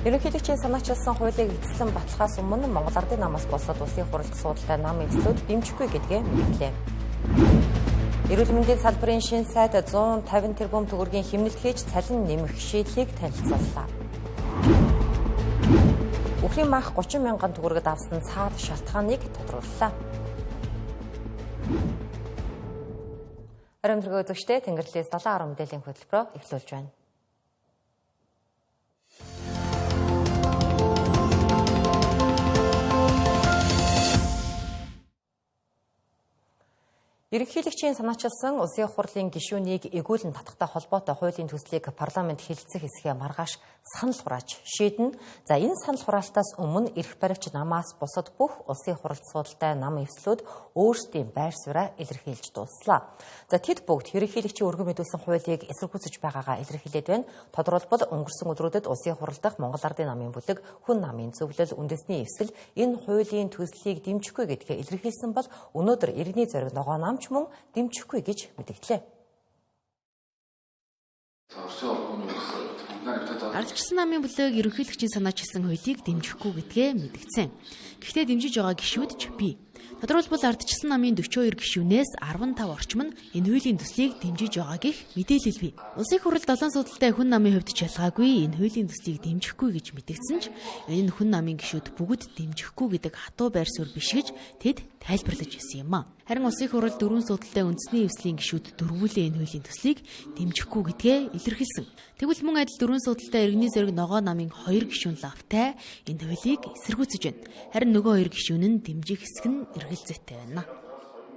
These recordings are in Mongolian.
Ерөнхийлөгчийн санаачилсан хуулийг эцэслэн батлахаас өмнө Монгол Ардын намаас босоод улсын хурлд суудалтай нам эвслүүд дэмжихгүй гэдгээ мэдгэлээ. Эрүүл мэндийн салбарын шинэ сайд 150 тэрбум төгрөгийн хэмнэлт хийж цалин нэмэх шийдлийг танилцууллаа. Үхрийн мах 30 мянган төгрөгөд авсан цаад шалтгааныг тодрууллаа. Аримтэргөө зөвштэй Тэнгэрлээс 7 мэдээллийн хөтөлбөрөөр эхлүүлж байна. Ерөнхийлөгчийн санаачилсан улсын хурлын гишүүнийг эгүүлэн татахтай холбоотой хуулийн төслийг парламент хэлэлцэх хэсгээ маргааш санал хурааж шийднэ. За энэ санал хураалтаас өмнө эрх баригч намаас бусад бүх улсын хурлд суудалтай нам эвслүүд өөрсдийн байр сууриа илэрхийлж дууслаа. За тэд бүгд ерөнхийлөгчийн өргөн мэдүүлсэн хуулийг эсэргүүцэж байгаагаа илэрхийлээд байна. Тодорхойлбол өнгөрсөн өдрүүдэд улсын хурал дахь Монгол Ардын намын бүлэг, хүн намын зөвлөл, үндэсний эвсэл энэ хуулийн төслийг дэмжихгүй гэдгээ илэрхийлсэн бол өнөөдөр иргэний зориг ногоо нам мөн дэмжихгүй гэж мэдгдлээ. Ардчилсан намын бүлэг ерөнхийлөгчийн санаачилсан хуулийг дэмжихгүй гэдгээ мэдгдсэн. Гэхдээ дэмжиж байгаа гишүүд ч бий. Тодорхойлбол ардчилсан намын 42 гишүүнээс 15 орчим нь энэ хуулийн төслийг дэмжиж байгааг их мэдээлэл бий. Улсын хурлд 7 судалтай хүн намын хувьд ч ялгаагүй энэ хуулийн төслийг дэмжихгүй гэж мэдгдсэн ч энэ нь хүн намын гишүүд бүгд дэмжихгүй гэдэг хатуу байр суурь биш гэж тэд тайлбарлаж ирсэн юм а. Харин улсын хурлд 4 судалтай үндэсний эвслийн гишүүд дөрвүүлээ энэ хуулийн төслийг дэмжихгүй гэдгээ илэрхийлсэн. Тэгвэл мөн адил 4 судалтай иргэний зориг ногоо намын 2 гишүүн лавтай энэ хуулийг эсэргүүцэж байна. Харин нөгөө 2 гишүүн нь дэмжих хэсэг нь эргэлзээтэй байна.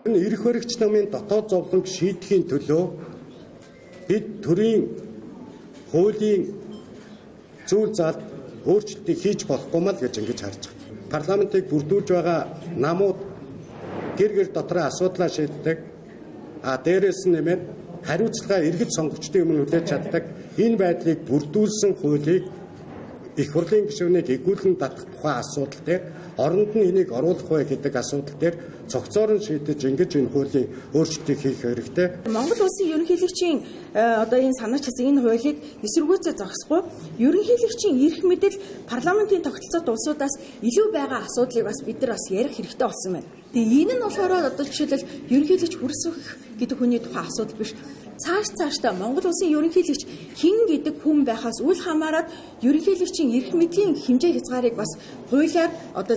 Энэ эрх баригч намын дотоод зовлонг шийдэхийн төлөө бид төрийн хуулийн зүйл заалт өөрчлөлтийг хийж болохгүй мал гэж ингэж харж байна. Парламентыг бүрдүүлж байгаа намууд гэр дотроо асуудлаа шийддэг. Дээрээс нь нэмээд хариуцлага иргэд сонгогчдын өмнө хүлээж чаддаг. Энэ байдлыг бүрдүүлсэн хуулийг их хурлын гишүүнийг эгүүлэн татах тухай асуудал дээр оронд нь энийг оруулах вэ гэдэг асуудал дээр цогцоор нь шийдэж ингэж энэ хуулийн өөрчлөлтийг хийх хэрэгтэй. Монгол улсын ерөнхийлөгчийн энэ санаачилсан энэ хуулийг эсэргүүцээ зогсохгүй ерөнхийлөгчийн эрх мэдэл парламентын тогтолцоот улсуудаас илүү байгаа асуудлыг бас бид нар бас ярих хэрэгтэй болсон байна. Тэгээ энэ нь болохоор жишээлбэл ерөнхийлөгч хүрсэх гэдэг хүний тухай асуудал биш. Цаашдаа Монгол улсын ерөнхийлөгч хэн гэдэг хүн байхаас үл хамааран ерөнхийлөгчийн эрх мэдлийн хэмжээ хязгаарыг бас хуулиар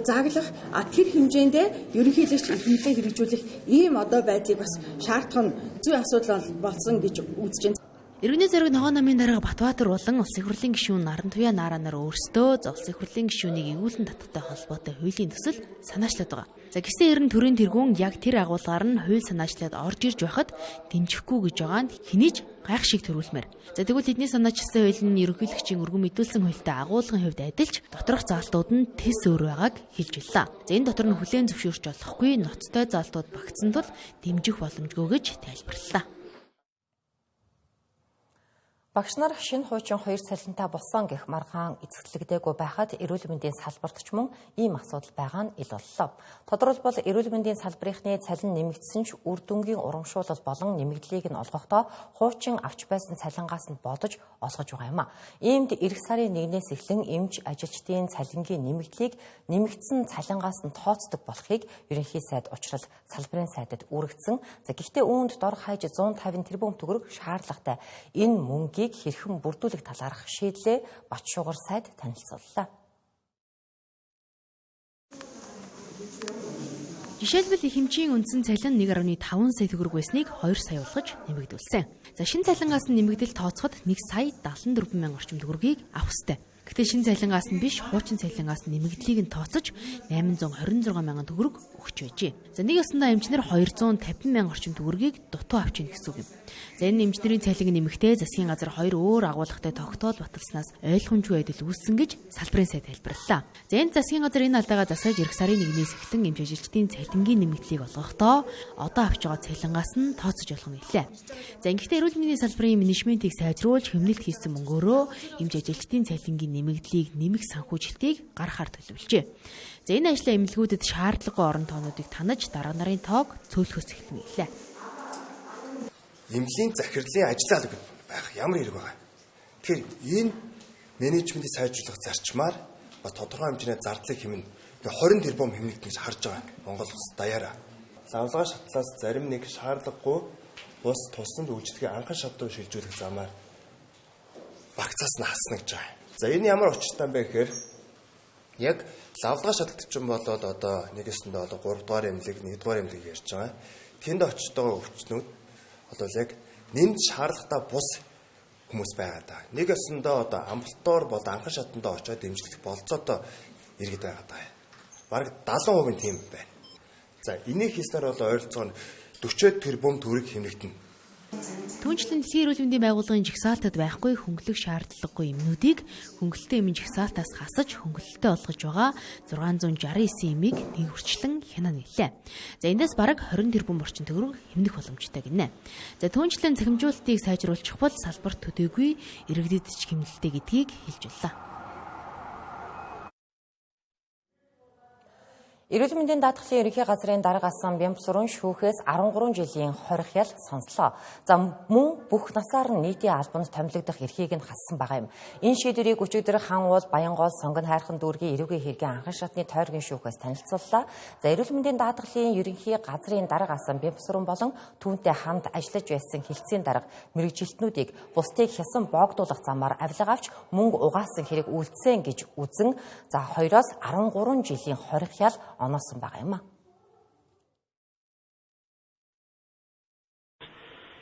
зааглах тэр хэмжээндээ ерөнхийлөгч эрх мэдлээ хэрэгжүүлэх ийм байдлыг бас шаардах нь зүй асуудал болсон гэж үзэж байна. Иргэний зориг ногоо намын дарга Батбаатар болон улсын хурлын гишүүн Нарантуяа Наара нар өөрсдөө улсын хурлын гишүүнийг эгүүлэн татахтай холбоотой хуулийн төсөл санаачлаад байгаа. За гисэн ерэн төрийн тэргүүн яг тэр агуулгаар нь хууль санаачлаад орж ирж байхад дэмжихгүй гэж байгаа нь хэнийг гайх шиг төрүүлмээр. За тэгвэл эдний санаачилсан хууль нь ерөнхийлөгчийн өргөн мэдүүлсэн хуультай агуулгын хувьд адилж доторх заалтууд нь тэс өөр байгааг хэлж байлаа. За энэ дотор нь хүлээн зөвшөөрч болохгүй ноцтой заалтууд багтсан тул дэмжих боломжгүй гэж тайлбарлалаа. Багш нар шинэ хуучин 2 цалинтай болсон гэх маргаан эцэгтлэгдээгүй байхад эрүүл мэндийн салбарт ч мөн ийм асуудал байгаа нь ил боллоо. Тодорхойлбол эрүүл мэндийн салбарынхны цалин нэмэгдсэн ч үр дүнгийн урамшуулал болон нэмэгдлийг нь олгохдоо хуучин авч байсан цалингаас нь бодож олгож байгаа юм а. Иймд эх сарын 1-ээс эхлэн эмч ажилчдын цалингийн нэмэгдлийг нэмэгдсэн цалингаас нь тооцдог болохыг ерөнхий сайд учрал салбарын сайдад үүрэгдсэн. За гэхдээ үүнд дор хаяж 150 тэрбум төгрөг шаардлагатай. Энэ мөнгийг хэрхэн бүрдүүлэх талаарх шийдлээ Батшуугар сайд танилцууллаа. Жишээлбэл хэмжийн үндсэн цалин 1.5 сая төгрөг байсныг 2 сая болгож нэмэгдүүлсэн. За шинэ цалингаас нь нэмэгдэл тооцоход 1 сая 74 мянган орчим төгрөгийг авах ёстой. Гэхдээ шинэ цалингаас нь биш, хуучин цалингаас нь нэмэгдлийг нь тооцож 826 мянган төгрөг өгч байжээ. За нэг ёсондоо эмчнэр 250 мянган орчим төгрөгийг дутуу авч ийн гэсэн үг юм. За энэ эмчнэрийн цалин нэмэхдээ засгийн газар 2 өөр агуулгатай тогтоол баталснаас ойлгомжгүй байдал үүссэн гэж салбарын сайд тайлбарлалаа. За энэ засгийн газар энэ алдаагаа засаж эх сарын 1-ээс эхлэн эмч ажилчдын цалингийн нэмэгдлийг олгохдоо одоо авч байгаа цалингаас нь тооцож олох нь хэлээ. За ингэхдээ эрүүл мэндийн салбарын менежментийг сайжруулж хэмнэлт хийсэн мөнгөөрөө эмч ажилчдын цалингийн нэмэгдлийг нэмэх санхүүжилтийг гаргахаар төлөвлөжээ. За энэ ажлаа эмнэлгүүдэд шаардлагагүй орон тоонуудыг танаж дарга нарын тоог цөөлөхөөс эхэлнэ гэлээ. Эмнэлгийн захирлын ажил алба байх ямар хэрэг байгаа. Тэгэхээр энэ менежментийг сайжруулах зарчмаар ба тодорхой хэмжээний зардлыг хэмнэ 20 тэрбум хэмнэгдэж харж байгаа Монгол улс даяараа. Лавлгаа шатлаас зарим нэг шаардлагагүй бус тусанд үйлчлэгээ анхан шат руу шилжүүлэх замаар багцаас нь хасна гэж байгаа. За энэ ямар учиртай бэ гэхээр яг лавлгаа шатлалчин болоод одоо нэгэсэндээ одоо 3 дугаар эмнэлэг 1 дугаар эмнэлэг ярьж байгаа. Тэнд очиж байгаа өвчтнүүд бол яг нэмж шаардлагатай бус хүмүүс байгаа даа. Нэг өсөндөө одоо амбулатор бол анхан шатандаа очиод дэмжлэх болцоотой иргэд байгаа даа. Бараг 70% тийм байна. За энийг хийснээр бол ойролцоогоор 40 тэрбум төгрөг хэмнэгдэнэ. Түүнчлэн дэлхийн эрүүл мэндийн байгууллагын жагсаалтад байхгүй хөнгөлөх шаардлагагүй эмнүүдийг хөнгөлөлтөө эмийн жагсаалтаас хасаж хөнгөлөлтөө олгож байгаа 669 эмийг нэг хүрчлэн хянаа нийлээ. За эндээс бараг 20 тэрбум орчим төгрөг хэмнэх боломжтой гинэ. За түүнчлэн цахимжуулалтыг сайжруулах бол салбарт төдийгүй иргэдэд ч хэмнэлттэй гэдгийг хэлж байлаа. Эрүүл мэндийн даатгалын ерөнхий газрын дарга асан Бямбсүрэн шүүхээс 13 жилийн хорих ял сонслоо. За мөн бүх насаар нь нийтийн албанд томилогдох эрхийг нь хассан байгаа юм. Энэ шийдвэрийг өчигдөр хан уул Баянгол сонгон хайрхан дүүргийн эрүүгийн хэргийн анхан шатны тойргийн шүүхээс танилцууллаа. За эрүүл мэндийн даатгалын ерөнхий газрын дарга асан Бямбсүрэн болон түүнтэй хамт ажиллаж байсан хэлтсийн дарга мэрэгжилтнүүдийг бусдыг хясан боогдуулах замаар авилга авч мөнгө угаасан хэрэг үйлдсэн гэж үзэн за 2-оос 13 жилийн хорих ял оноосон байгаа юм а.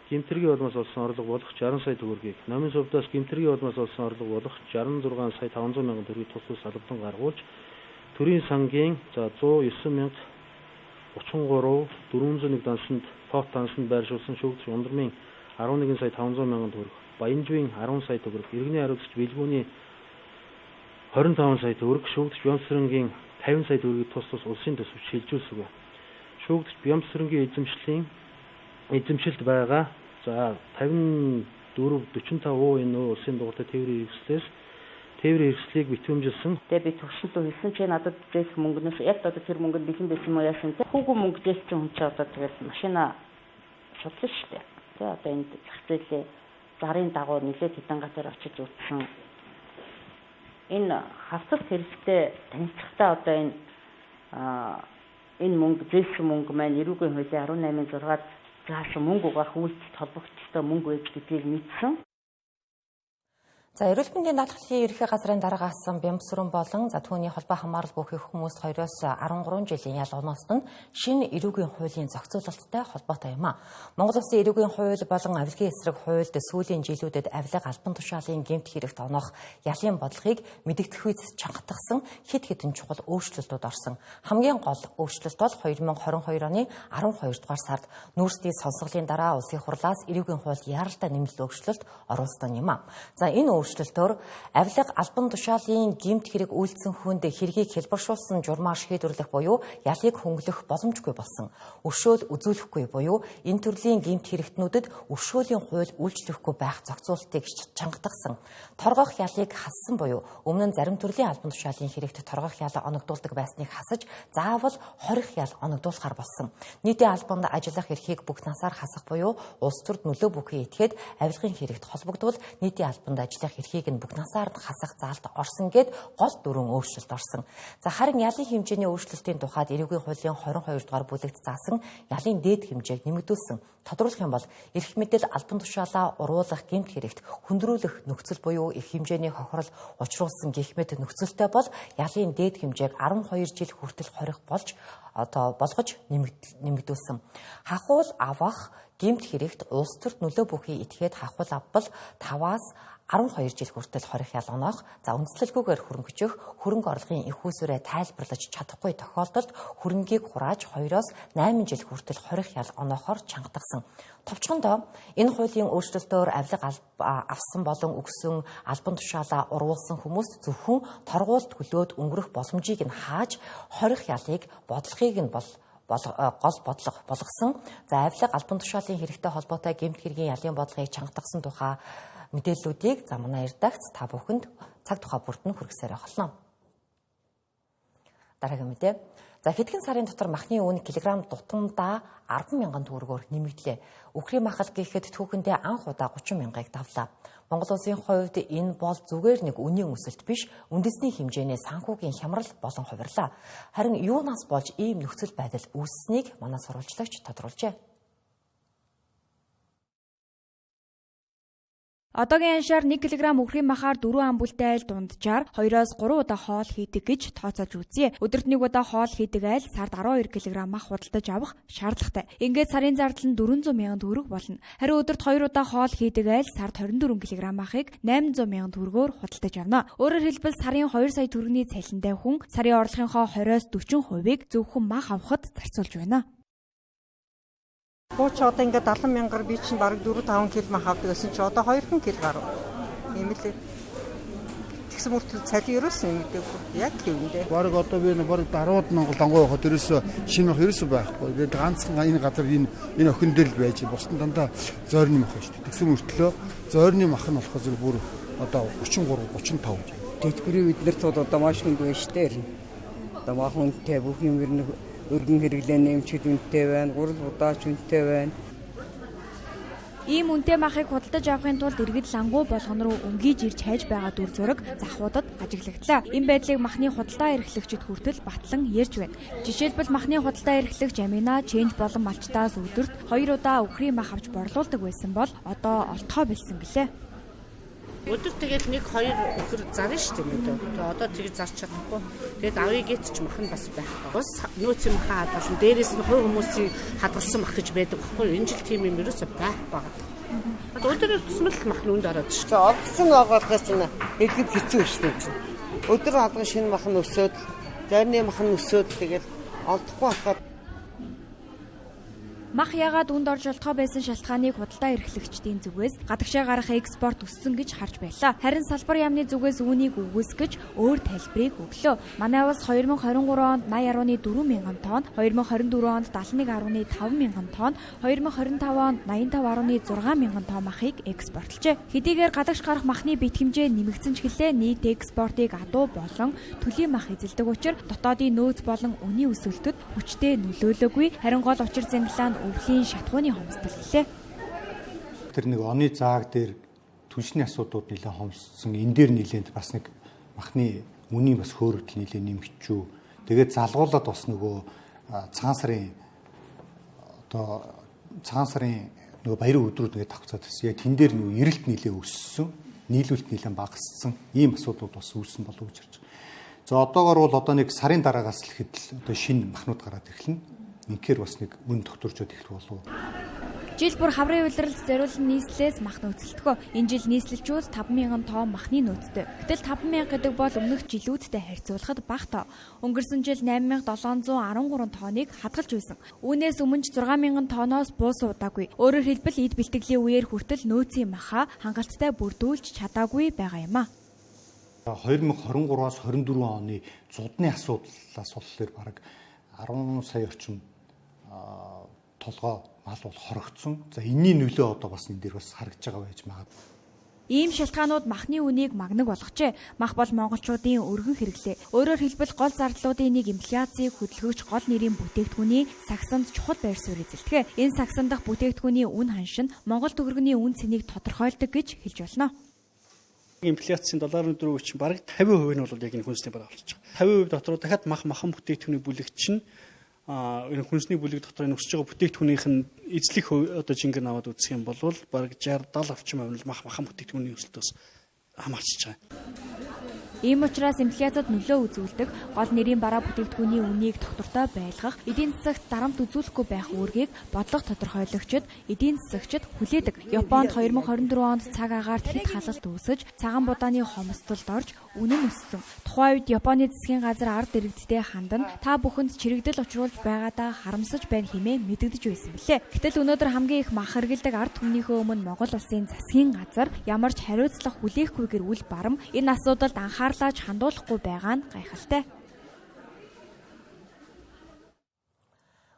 Гэмтэргийн улмаас олсон орлого болох 60 сая төгрөгийг, номын сувдаас гэмтэргийн улмаас олсон орлого болох 66 сая 500 мянган төгрөгийг тус тус албан гаргуулж, төрийн сангийн 109,033 401 дансанд фот дансанд байршуулсан шүүгдч Ундрамын 11 сая 500 мянган төгрөг, Баянживийн 10 сая төгрөг, иргэний хариуцагч Билгүүний 25 сая төгрөг, шүүгдч Бямбсүрэнгийн 50 сая төгрөгийг тус тус улсын төсөвт шилжүүлсэв. Шүүгдч Бямбсүрэнгийн эзэмшилд байгаа. За 54-45% энэ улсын дугаартай тээврийн хэрэгслээс тээврийн хэрэгслийг битүүмжилсэн. Тэгээ би төвшөлтөө хэлсэн чи надад дээрх мөнгнөөс яг одоо тэр мөнгөнд бэлэн байсан юм яасан те. Хүүгүй мөнгө дээрх чинь хүн чи одоо тэгээд машина шудлаа шүү дээ. Тэгээ одоо энэ зах зээлийн зарын дагуу нэлээд хэдэн газар очиж үзсэн. Энэ хавцал хэрэглээ танилцахтаа одоо энэ мөнгө зээлсэн мөнгө маань эрүүгийн хуулийн 18-6-ад заасан мөнгө угаах үйлдэлд холбогдолтой мөнгө байж гэдгийг мэдсэн. За эрүүл мэндийн даатгалын ерөнхий газрын дарга асан Бямбсүрэн болон за түүний холбоо хамаарал бүхий хүмүүст 2-оос 13 жилийн ял оноосон нь шинэ эрүүгийн хуулийн зохицуулалттай холбоотой юм а. Монгол Улсын эрүүгийн хууль болон авилгын эсрэг хуульд сүүлийн жилүүдэд авилга албан тушаалын гэмт хэрэгт оноох ялын бодлогыг мэдэгдэх үед чангатгсан хэд хэдэн чухал өөрчлөлтүүд орсон. Хамгийн гол өөрчлөлт бол 2022 оны 12 дугаар сард нүүрсний сонсголын дараа улсын хурлаас эрүүгийн хуульд яаралтай нэмэлт өөрчлөлт оруулсан юм а. За энэ өөрчлөлтөөр авилга албан тушаалын гэмт хэрэг үйлдсэн хүнд хэргийг хэлбэршүүлсэн журмаар шийдвэрлэх буюу ялыг хөнгөлөх боломжгүй болсон. Өршөөл үзүүлэхгүй буюу энэ төрлийн гэмт хэрэгтнүүдэд өршөөлийн хууль үйлчлэхгүй байх зохицуултыг чангатгсан. Торгох ялыг хассан буюу өмнө нь зарим төрлийн албан тушаалын хэрэгт торгох ял оногдуулдаг байсныг хасаж заавал хорих ял оногдуулахар болсон. Нийтийн албанд ажиллах эрхийг бүх насаар хасах буюу улс төрд нөлөө бүхий этгээд авилгын хэрэгт холбогдвол нийтийн албанд ажиллах эрхийг нь бүх насаар хасах заалт орсон гэд гол дөрвөн өөрчлөлт орсон. За харин ялын хэмжээний өөрчлөлтийн тухайд эрүүгийн хуулийн 22 дугаар бүлэгт заасан ялын дээд хэмжээг нэмэгдүүлсэн. Тодруулах юм бол эрх мэдэл албан тушаалаа уруулах гэмт хэрэгт хүндрүүлэх нөхцөл буюу эрх хэмжээний хохирол учруулсан гэх мэт нөхцөлтэй бол ялын дээд хэмжээг 12 жил хүртэл хорих болгож нэмэгдүүлсэн. Хахуул авах гэмт хэрэгт улс төрт нөлөө бүхий этгээд хахуул авбал 5-аас 12 жил хүртэл хорих ял оноох, за үндэслэлгүйгээр хөрөнгөжих, хөрөнгө орлогын их усүрээ тайлбарлаж чадахгүй тохиолдолд хөрөнгийг хурааж 2-оос 8 жил хүртэл хорих ял оноохоор чангатгсан. Товчхондоо энэ хуулийн өөрчлөлтөөр авилга авсан болон өгсөн албан тушаалаа урвуулсан хүмүүс зөвхөн торгуулт төлөөд өнгөрөх боломжийг нь хааж хорих ялыг бодлогыг нь гол бодлого болгосон. За авилга албан тушаалын хэрэгтэй холбоотой гэмт хэргийн ялын бодлогыг чангатгсан тухай мэдээллүүдийг за манай редакц та бүхэнд цаг тухай бүрт нь хүргэсээр болно. Дараагийн мэдээ. За хэдхэн сарын дотор махны үн килограмм дутамдаа 10,000 төгрөгөөр нэмэгдлээ. Үхрийн махал гэхэд түүхэндээ анх удаа 30,000-ыг давлаа. Монгол улсын хувьд энэ бол зүгээр нэг үнийн өсөлт биш, үндэсний хэмжээний санхүүгийн хямрал болон хувирлаа. Харин юунаас болж ийм нөхцөл байдал үүссэнийг манай сурвалжлагч тодруулжээ. Одоогийн аншаар 1 кг үхрийн махаар 4 амбултай айл дунджаар 2-3 удаа хоол хийдэг гэж тооцоолж үзье. Өдөрт 1 удаа хоол хийдэг айл сард 12 кг мах худалдаж авах шаардлагатай. Ингээд сарын зардал нь 400,000 төгрөг болно. Харин өдөрт 2 удаа хоол хийдэг айл сард 24 кг махыг 800,000 төгрөгөөр худалдаж авна. Өөрөөр хэлбэл сарын 2 сая төгрөгийн цалинтай хүн сарын орлогынхоо 20-40%-ийг зөвхөн мах авахд зарцуулж байна. Гооч одоо ингээд 70,000-аар би чинь бараг 4-5 кг мах авдаг гэсэн чи одоо 2 кг гарав. Ийм л тэгсэн мөртөл цалин ерөөсөн ингэдэг яг хэвэндээ. Бараг одоо би бараг 10-аад мянган дангуй явахад ерөөсөө шинэ мах ерөөсөө байхгүй. Тэгээд ганцхан энэ газар энэ охин дээр л байж бусдын дандаа зойрны мах шүү дээ. Тэгсэн мөртлөө зойрны мах нь болохоор зөв бүр одоо 33-35 гэж. Тэтгэврийн биднэрт одоо маш хүнд байна шүү дээ. Одоо мах үнэтэй бүх юм өргөн хэрэглээний эмчүүд үнэтэй байна, гурал будаач үнэтэй байна. Ийм үнэтэй махыг худалдаж авахын тулд иргэд лангуу болгон руу өнгийж ирж хайж байгаа дүр зураг захуудад ажиглагдлаа. Энэ байдлыг махны худалдаа эрхлэгчид хүртэл батлан ярьж байна. Жишээлбэл махны худалдаа эрхлэгч Амина Ченж болон малчтаас өдөрт 2 удаа үхрийн мах авч борлуулдаг байсан бол одоо олтгоо билсэн гэлээ. Өдөр тэгэл 1-2 өдөр зарна шүү дээ. Тэгээ одоо тэгж зарч чадахгүй. Тэгээд авъя гэт ч мах нь бас байхгүй. Бас нөөцийн махаа хадгалсан. Дээрээс нь хувь хүмүүсийн хадгалсан мах гэж байдаг байхгүй. Энэ жил тийм юм ерөөсөй байхгүй. Одоо өдөр тусмал мах нь үнд ороод шүү дээ. Олдсон оогоолгоос чинь хэлэхэд хэцүү шүү дээ. Өдөр алган шинэ мах нь өсөөд, зарны мах нь өсөөд тэгэл олдохгүй болохоор мах ягаад үнд орж олдгоо байсан шалтгааныг худалдаа эрхлэгчдийн зүгээс гадагшаа гарах экспорт өссөн гэж харж байлаа. Харин салбар яамны зүгээс үүнийг үгүйсгэж өөр тайлбарыг өглөө. Манай улс 2023 онд 80.4 мянган тонн, 2024 онд 71.5 мянган тонн, 2025 онд 85.6 мянган тонн махыг экспортлжээ. Хэдийгээр гадагш гарах махны бит хэмжээ нэмэгдсэн ч гэлээ нийт экспортыг адуу болон төлийн мах эзэлдэг учраас дотоодын нөөц болон үнийн өсөлтөд хүчтэй нөлөөлөөгүй. Харин гол учир зангилаа нь өвлийн шатхууны хомсдол гэлээ. Тэр нэг оны зааг дээр түншний асуудууд нэлээд хомсдсон. Энэ дээр нэлээд бас нэг махны үнийн бас хөөрөлт нэлээд нэмэгчүү. Тэгээд залгуулад бас нөгөө цагаан сарын нөгөө баярын өдрүүд ингээд тавцаад байсан. Яг тэн дээр нөгөө эрэлт нэлээд өссөн, нийлүүлэлт нэлээд багассан. Ийм асуудлууд бас үүссэн болов уу гэж харж байна. За одоогоор бол одоо нэг сарын дараагаас л ихэд одоо шинэ махнууд гараад ирэлнэ. Инхээр бас нэг үн докторчод ихт болов. Жил бүр хаврын улиралд зориулсан нийслэлээс мах нөөцлөлтгөө. Энэ жил нийслэлчүүд 5,000 тонн махны нөөцтэй. Гэтэл 5,000 гэдэг бол өмнөх жилүүдтэй харьцуулахад бага тоо. Өнгөрсөн жил 8,713 тонныг хадгалж байсан. Үүнээс өмнө 6,000 тонноос буусан удаагүй. Өөрөөр хэлбэл эд бэлтгэлийн үеэр хүртэл нөөцийн махаа хангалттай бүрдүүлж чадаагүй байгаа юм а. 2023-аас 24 оны зудны асуудлаас болохоор бараг 10 сая орчим толгой мал бол хорогдсон. За энэний нөлөө одоо бас энэ дээр бас харагдж байгаа байж магадгүй. Ийм шалтгаанууд махны үнийг магнаг болгожээ. Мах бол монголчуудын өргөн хэрэглээ. Өөрөөр хэлбэл гол зардлуудын нэг инфляцийг хөдөлгөгч гол нэрийн бүтээгдэхүүний сагсанд чухал байр суурь эзэлдэг. Энэ сагсан дахь бүтээгдэхүүний үн ханш нь Монгол төгрөгийн үн цэнийг тодорхойлдог гэж хэлж болно. Инфляцийн долларын өдрөө чинь бараг 50% нь бол яг энэ хүнсний бараа болчих. 50% дотор дахиад махан бүтээгдэхүүний бүлэг чинь энэ хүнсний бүлэг дотор энэ өсөж байгаа бүтээгдэхүүнийх нь эзлэх одоо жингэн аваад үзэх юм бол бараг 60-70 орчим хувь нь махан бүтээгдэхүүний өсөлтөөс хамаарч байгаа. Ийм учраас инфляцид нөлөө үзүүлдэг гол нэрийн бараа бүтээгдэхүүний үнийг тогтвортой байлгах, эдийн засагт дарамт үзүүлэхгүй байх үүргийг бодлого тодорхойлогчид, эдийн засагчид хүлээдэг. Японд 2024 онд цаг агаарт хэд халалт үүсэж, цагаан будааны хомсдолд орж үнэн өссөн. Тухайн үед Японы засгийн газар ард иргэдтэй хандан та бүхэнд чирэгдэл учруулж байгаадаа харамсаж байна хэмээн мэдэгдэж байсан билээ. Гэтэл өнөөдөр хамгийн их мах хэргэлдэг ард түмнийхөө өмнө Монгол улсын засгийн газар ямар ч хариуцлага хүлээхгүйгээр үл барам энэ асуудалд анхаарлаа хандуулахгүй байгаа нь гайхалтай.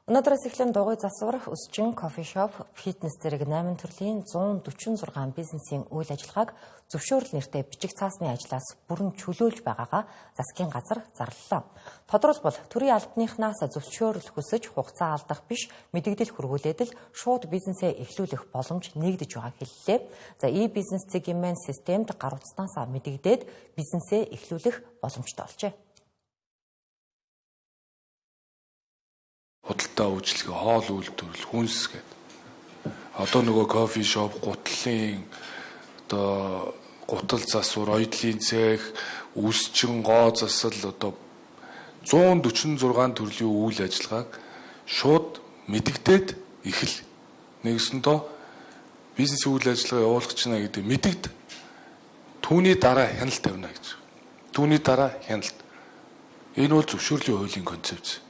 Өнөөдрөөс эхлэн дугуй засвар, өсчин, кофе шоп, фитнес зэрэг 8 төрлийн 146 бизнесийн үйл ажиллагааг зөвшөөрөл нэртэй бичиг цаасны ажлаас бүрэн чөлөөлж байгаагаа засгийн газар зарлалаа. Тодорхойлбол төрийн албаныхнаас зөвшөөрөл хүсэж хугацаа алдах биш мэдэгдэл хүргүүлээд л шууд бизнесээ эхлүүлэх боломж нэгдэж байгааг хэллээ. За e-бизнес цэгийн системд гар утснаас мэдэгдээд бизнесээ эхлүүлэх боломжтой болжээ. Худалдаа үйлчлэг, хоол үйлдвэрлэл, хүнс гэдэг. Одоо нөгөө кофе шоп, гутлын одоо гутал засвар, оёдлын цех, үсчин, гоо засал одоо 146 төрлийн үйл ажиллагааг шууд мэдэгдээд эхэл. Нэгсэндөө бизнес үйл ажиллагаа явуулах чинь гэдэг мэдэгд түүний дараа хяналт тавина гэж. Түүний дараа хяналт. Энэ бол зөвшөөрлийн хуулийн концепц.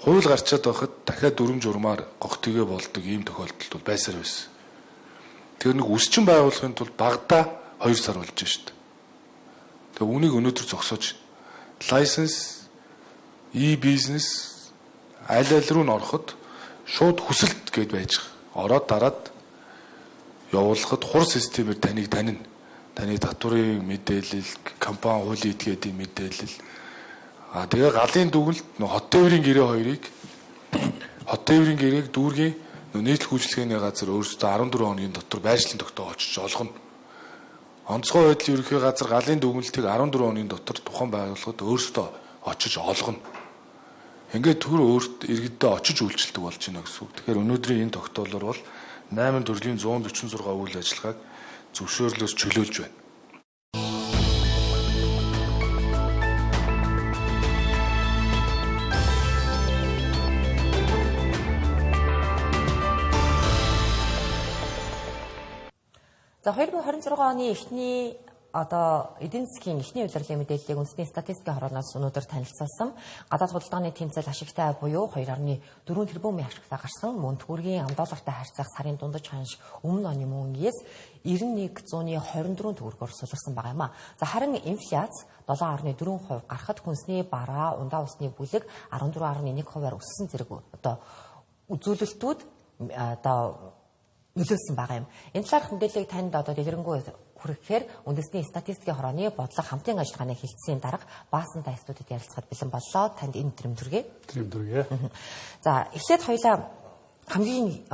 Хууль гарчаад байхад дахиад дүрм журмаар гогтгөө болдог ийм тохиолдолд бол байсаар байсан. Тэр нэг үсчин байгуулахын тулд багадаа 2 сар болж шít. Тэгээ үнийг өнөөдөр зогсоож license e-business аль руу н ороход шууд хүсэлт гээд байж ороод дараад явуулахад хур системээр таныг танина. Таны татврын мэдээлэл, компани хуулийн этгээдийн мэдээлэл тэгээ галын дүгнэлт хот тээврийн гэрээ хоёрыг хот тээврийн гэрээг дүүргийн нийтлэг үйлчлэгээний газар өөрсдөө 14 хоногийн дотор байршлын тогтоог очиж олгоно. Онцгой байдлын ерөнхий газар галын дүгнэлтийг 14 хоногийн дотор тухайн байгууллагад өөрсдөө очиж олгоно. Ингээд түр өөрт иргэддээ очиж үйлчлдэг болж байна гэсэн үг. Тэгэхээр өнөөдрийн энэ тогтоолоор бол 8 төрлийн 146 үйл ажиллагааг зөвшөөрлөөс чөлөөлж байна. За 2026 оны эхний эдийн засгийн эхний удирлын мэдээллийг үндэсний статистикийн хорооноос өнөөдөр танилцуулсан. Гадаад худалдааны тэмцэл ашигтай буюу 2.4 тэрбумын ашигтай гарсан. Мөн төгрөгийн $1-тай харьцах сарын дундаж ханш өмнө оны мөнгөөс 91.24 төгрөгөөр суларсан байгаа юм а. За харин инфляц 7.4% гарахад хүнсний бараа, ундаа усны бүлэг 14.1%-аар өссөн зэрэг үзүүлэлтүүд нөлөөлсөн байгаа юм. Энэ талаарх мэдээллийг танд дэлгэрэнгүй хүрэхээр үндэсний статистикийн хорооны бодлого хамтын ажиллагааны хэлтсийн дарга Баасантай студид ярилцахад бэлэн боллоо. Танд энэ тэмдэргээ. За эхлээд хоёлаа хамгийн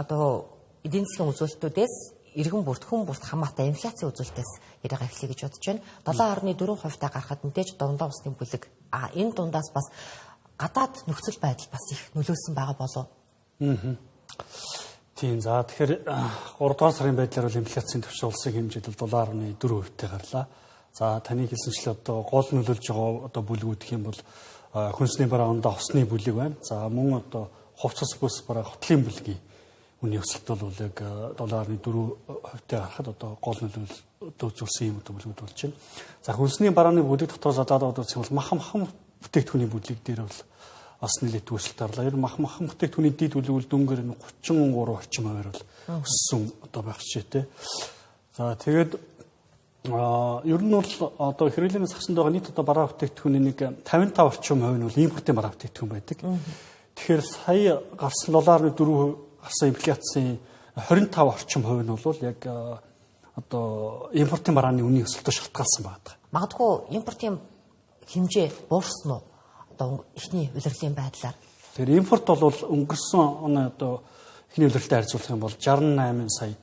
эдийн засгийн үзүүлэлтүүдээс иргэн бүрт хүн бүрт хамаатай инфляцийн үзүүлэлтээс яриагаа эхлэе гэж бодож байна. 7.4%-тай гарахад мэдээж дундаа усны бүлэг энэ дундаас бас гадаад нөхцөл байдал бас их нөлөөсөн байгаа болов. Тийм за тэгэхээр 3 дугаар сарын байдлаар бол инфляцийн түвшин улсын хэмжээд бол 7.4%-тэй гарлаа. За таны хэлсэнчлээ гол нөлөөлж байгаа бүлгүүд гэх юм бол хүнсний бараа, ундаа усны бүлэг байна. За мөн хувцас бүс бараа, хотлын бүлгийн үнийн өсөлт бол яг 7.4%-тэй гарахад гол нөлөөлөлт үзүүлсэн юм бүлгүүд болж байна. За хүнсний барааны бүлэг дотор задаад үзэх бол махан бүтээгдэхүүний бүлэг дээр бол бас нэлээд өсөлт орлоо. Ер нь махан бүтээгдэхүүний дид бүлэг дөнгөөр 33 орчим хувиар бол өссөн байх жишээтэй. За тэгээд ер нь бол хэрэглээний загсанд байгаа нийт бараа бүтээгдэхүүний нэг 55 орчим хувь нь бол импортын бараа бүтээгдэхүүн байдаг. Тэгэхээр сая гарсан $4 гарсан инфляцийн 25 орчим хувь нь бол яг импортын барааны үнийн өсөлтөд шалтгаалсан байна. Магадгүй импортын хэмжээ буурсан уу? Эхний улирлын байдлаар. Тэгэхээр импорт бол өнгөрсөн оны эхний улирлтай харьцуулах юм бол 68 сая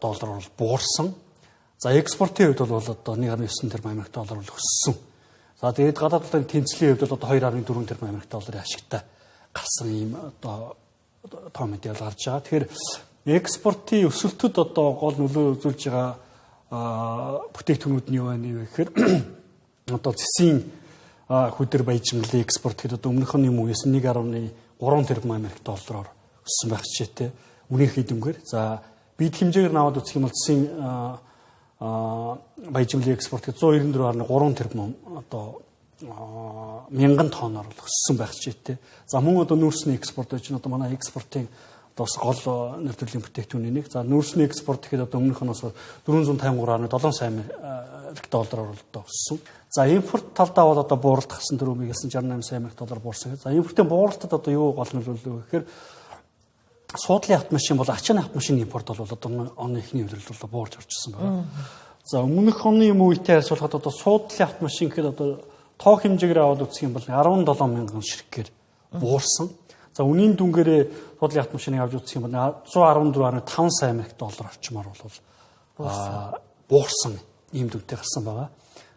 доллар бол буурсан. За экспортын хувьд бол $1.9 тэрбум бол өссөн. За тэгээд гадаад худалдааны тэнцлийн хувьд бол $2.4 тэрбум ашигтай гарсан ийм тоо мэдээлэл гарч байгаа. Тэгэхээр экспортын өсөлтөд гол нөлөө үзүүлж байгаа бүтээгдэхүүнүүд нь юу байна вэ гэхээр зэсийн хөдөр баяжмлын экспорт гэдэг өмнөхний мөнгөөс $1.3 тэрбум доллараар өссөн байх жишээтэй үнийн хэдэнгээр. За бид хэмжээгээр наваад үзэх юм бол зэсийн баяжмлын экспорт гэдэг 194.3 тэрбум мянган тонноор өссөн байх жишээтэй. За мөн нүүрсний экспорт гэж манай экспортын гол нэр төрлийн бүтээгдэхүүний нэг. За нүүрсний экспорт гэхэд өмнөх нь бас 453.7 доллараар одоо өссөн. За импорт талдаа бол одоо бууралт гарсан дөрөвийг хэлсэн 68 сая америк доллар буурсан. За импортын бууралтад одоо юу гол нөлөөлөв гэхээр суудлын автомашин бол ачааны автомашины импорт бол одоо оны эхний үеэрл бол буурж орчихсон байна. За өмнөх оны юм үетэй харьцуулахад одоо суудлын автомашин гэхэд одоо тоо хэмжээгээр аваад үзэх юм бол 17 мянган ширхгээр буурсан. За үнийн дүнгээрээ суудлын автомашиныг авч үзэх юм бол 114.5 сая америк доллар орчмоор бол буурсан ийм дүнтэй гарсан байгаа.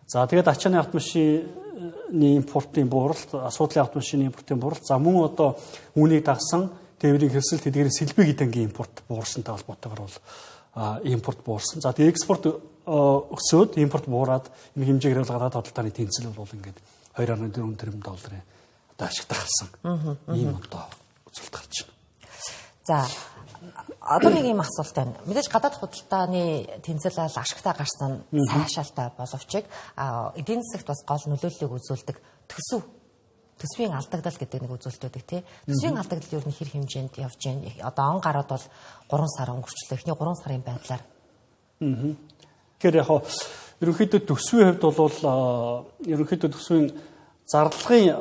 За тэгээд ачааны автомашины импортын бууралт, суудлын автомашины импортын бууралт, за мөн одоо үүнийг дагсан тээврийн хэсэлт тэдгээрийн сэлбэг эдэнгийн импорт буурсантай холбоотойгоор бол импорт буурсан. За тэгээд экспорт өсөөд импорт буураад энэ хэмжээгээр бол гадаад худалдааны тэнцэл бол ингээд 2.4 тэрбум долларын одоо ашигтай гарсан. Ийм одоо үзүүлэлт гарч байна. За одоо нэг юм асуулт байна. Мэдээж гадаад худалдааны тэнцэл ашигтай гарсан сайшаалтай боловч эдийн засагт бас гол нөлөөллийг үзүүлдэг төсвийн алдагдал гэдэг нэг үзүүлэлтүүд тий. Төсвийн алдагдал юу нэг хэр хэмжээнд явж байна. Одоо он гарууд бол 3 сар өнгөрчлөө. Эхний 3 сарын байдлаар. Тэгэхээр яг ерөнхийдөө төсвийн хувьд бол ерөнхийдөө төсвийн зарлагын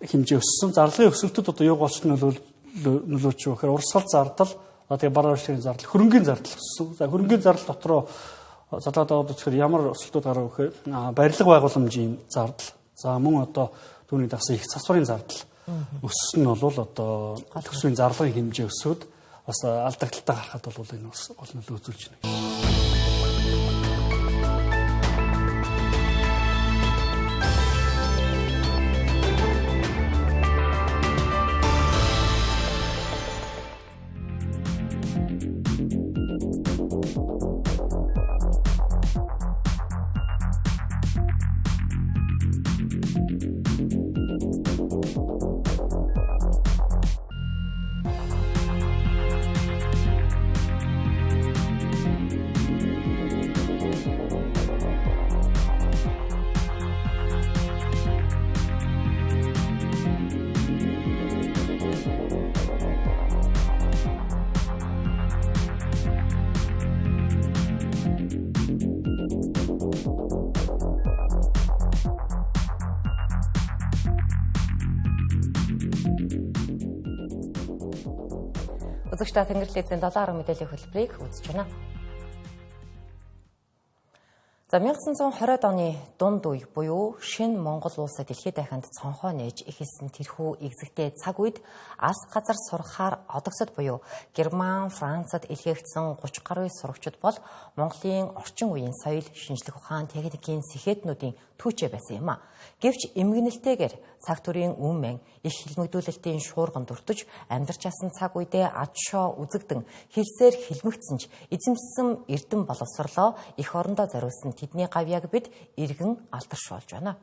хэмжээ өссөн. Зарлагын өсөлтөд одоо юу голч нөлөөлж байгаа гэхээр урсгал зардал, тэгээ бараа уршигын зардал, хөрөнгөний зардал өссөн. За хөрөнгөний зардал дотроо залгаад аваад үзэхээр ямар өсөлтүүд гарав гэхээр барилга байгууламжийн зардал. За мөн одоо түүний дагсан их засварын зардал өссөн нь бол одоо төсвийн зарлагын хэмжээ өсөөд бас алдагдaltaй гарахад бол энэ гол нөлөө үзүүлж байна. Үзэгчдээ Тэнгэрлэгдийн 7 мэдээллийн хөтөлбөрийг үзэж байна. За 1920-ад оны дунд үе буюу шинэ Монгол улсад дэлхийд дахинд цонхоо нээж эхэлсэн тэрхүү экзэгтэй цаг үед алс газар сурахаар одогсод буюу Герман, Францад илгээгдсэн 30 гаруй сурагчид бол Монголын орчин үеийн соёл, шинжлэх ухаан, техникийн сэхэтнүүдийн түүчээ байсан юм а. Гэвч эмгэнэлтэйгээр цаг төрийн үнмэн их хилмигдүүлэлтийн шуурган дүртэж амьдарч асан цаг үедээ ад шоо үзэгдэн хэлсээр хилмигдсэн ч эзэмссэн эрдэм боловсрлоо их орондоо зориулсан тэдний гавьяаг бид иргэн алдаршуулж байна.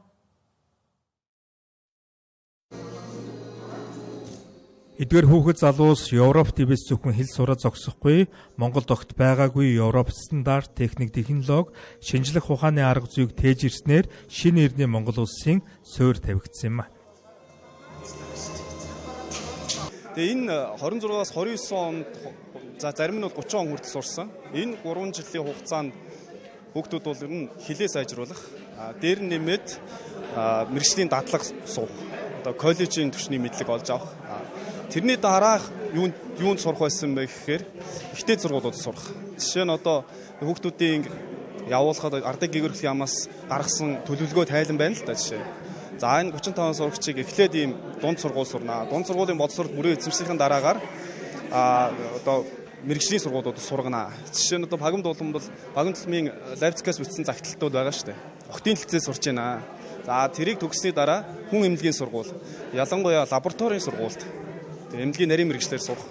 Эдгээр хүүхэд залуус Европт ивэс зөвхөн хэл сураа зогсохгүй, Монголд огт байгаагүй Европ стандарт, техник, технологи, шинжлэх ухааны арга зүйг тээж ирснээр шинэ эрдний Монгол улсын суурь тавигдсан юм а. Тэгээ энэ 26-аас 29 онд за зарим нь бол 30 он хүртэл сурсан. Энэ 3 жилийн хугацаанд хүүхдүүд бол ер нь хилээ сайжруулах, дээр нь нэмээд мэргэжлийн дадлага суух, одоо коллежийн түвшний мэдлэг олж авах. Тэрний дараах юунд сурах байсан бэ гэхээр ихтэй сургуулиуд сурах. Жишээ нь одоо хүүхдүүдийн явуулахад ардыг гэгэрхэл ямаас гаргасан төлөвлөгөө тайлан байна л да жишээ. За энэ 35 сурагчийг эхлээд ийм дунд сургууль сурнаа. Дунд сургуулийн боловсрол бүрээ эзэмшлийн дараагаар одоо мэргэжлийн сургуулиуд сургана. Жишээ нь одоо Багам дулам бол Багам дулмын Лайпцигээс бичсэн загталтууд байгаа шүү дээ. Октын хэлцээ сурч байна. За тэрийг төгссөний дараа хүн эмнэлгийн сургууль, ялангуяа лабораторийн сургуульд эмнэлгийн нарийн мэргэжлэр сурах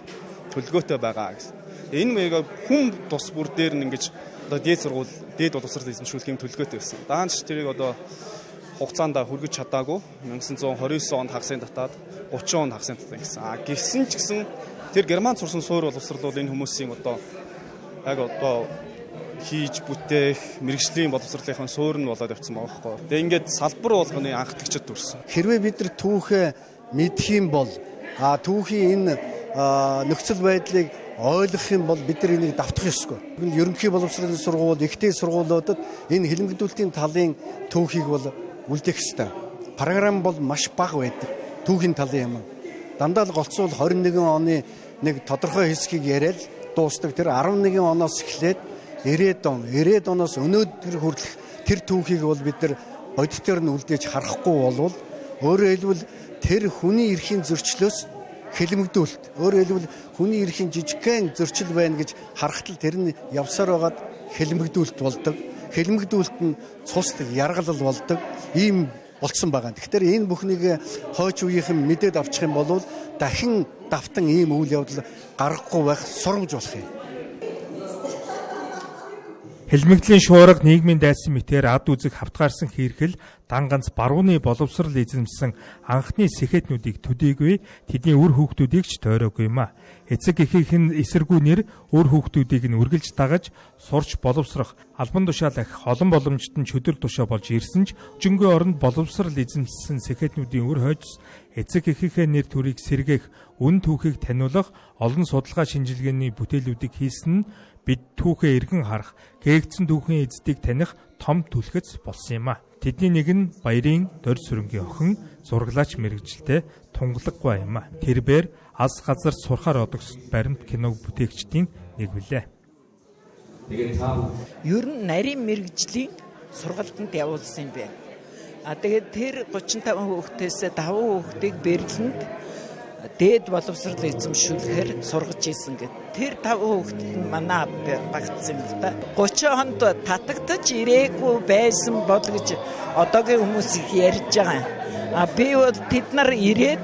төлөвлөгөөтэй байгаа гэсэн. Энэ маяг хүн тус бүр дээр нь ингэж одоо дээд сургууль, дээд боловсрол эзэмшүүлэх юм төлөвлөгөөтэй байсан. Даанч тэрийг одоо хугацаанд хүргэж чадаагүй 1929 онд хагасын татаад 30 онд хагасын татсан гэсэн. Гэсэн ч гэсэн тэр Германд сурсан суурь боловсрол бол энэ хүмүүсийн одоо яг одоо хийж бүтээх мэргэжлийн боловсролынхаа суурь нь болоод явцсан байгаа байхгүй. Тэгээ ингээд салбар болгоны анхдагчд төрсөн. Хэрвээ бид нар түүхээ мэдэх юм бол түүхийн энэ нөхцөл байдлыг ойлгох юм бол бид нар энийг давтах ёсгүй. Ерөнхий боловсролын сургууль, ихтэй сургуулиудад энэ хэлмэгдүүлэлтийн талын түүхийг бол үлдээх ёстой. Програм бол маш бага байдаг. Түүхийн талын юм. Дандаа л голцвол 21 оны нэг тодорхой хэсгийг яриад дуустдаг. Тэр 11 оноос эхлээд 90 оноос өнөөдөр хүртэлх тэр түүхийг бол бид нар бодитоор нь үлдээж харахгүй болвол өөрөөр хэлбэл тэр хүний эрхийн зөрчлөөс хэлмэгдүүлэлт. Өөрөөр хэлбэл хүний эрхийн жижигхэн зөрчил байна гэж харахтал тэр нь явсаар байгаад хэлмэгдүүлэлт болдог. Хэлмэгдүүлэлт нь цусдаг, яргалал болдог. Ийм болцсон байгаа. Тэгэхээр энэ бүхнийг хойч үеийнхэн мэдээд авчих юм бол дахин давтан ийм үйл явдал гарахгүй байх сурамж болох юм. Хэлмэгдлийн шуурга нийгмийн дайсан мэтээр ад үзэг хавтгаарсан хэрхэл дан ганц барууны боловсрал эзэмсэн анхны сэхэтнүүдийг төдийгүй тэдний үр хүүхдүүдийг ч тойроогүй юм а. Эцэг эхийнхэн эсэргүүнээр үр хүүхдүүдийг нь үргэлж дагаж сурч боловсрох албан тушаал ахих олон боломжит нь чөдөр тушаа болж ирсэн ч өчигдөр оронд боловсрал эзэмсэн сэхэтнүүдийн үр хойч эцэг эхийнхээ нэр төрийг сэргээх үн түүхийг таниулах олон судалгаа шинжилгээний бүтээлүүдийг хийсэн нь бид түүхээ эргэн харах, гээгдсэн түүхийн эздийг таних том түлхэц болсон юм а. Тэдний нэг нь баярын дорь сүрэнгийн охин зураглаач мэрэгжилтэй тунгалаг юм а. Тэрбээр аз газар сурахаар одогс баримт киног бүтээгчдийн нэг билээ. Ер нь нарийн мэрэгжлийн сургалтанд явуулсан юм байна. Тэгээд тэр 35 хүүхдээс 5 хүүхдийг Берлинд дээд боловсрол эзэмшүүлэхээр сургаж ийсэн гэд. Тэр 5 хүүхдэд нь манай багтсан юм л да. 30 хонд татагдаж ирээгүй байсан бол гэж одоогийн хүмүүс их ярьж байгаа. Би бол тэд нар ирээд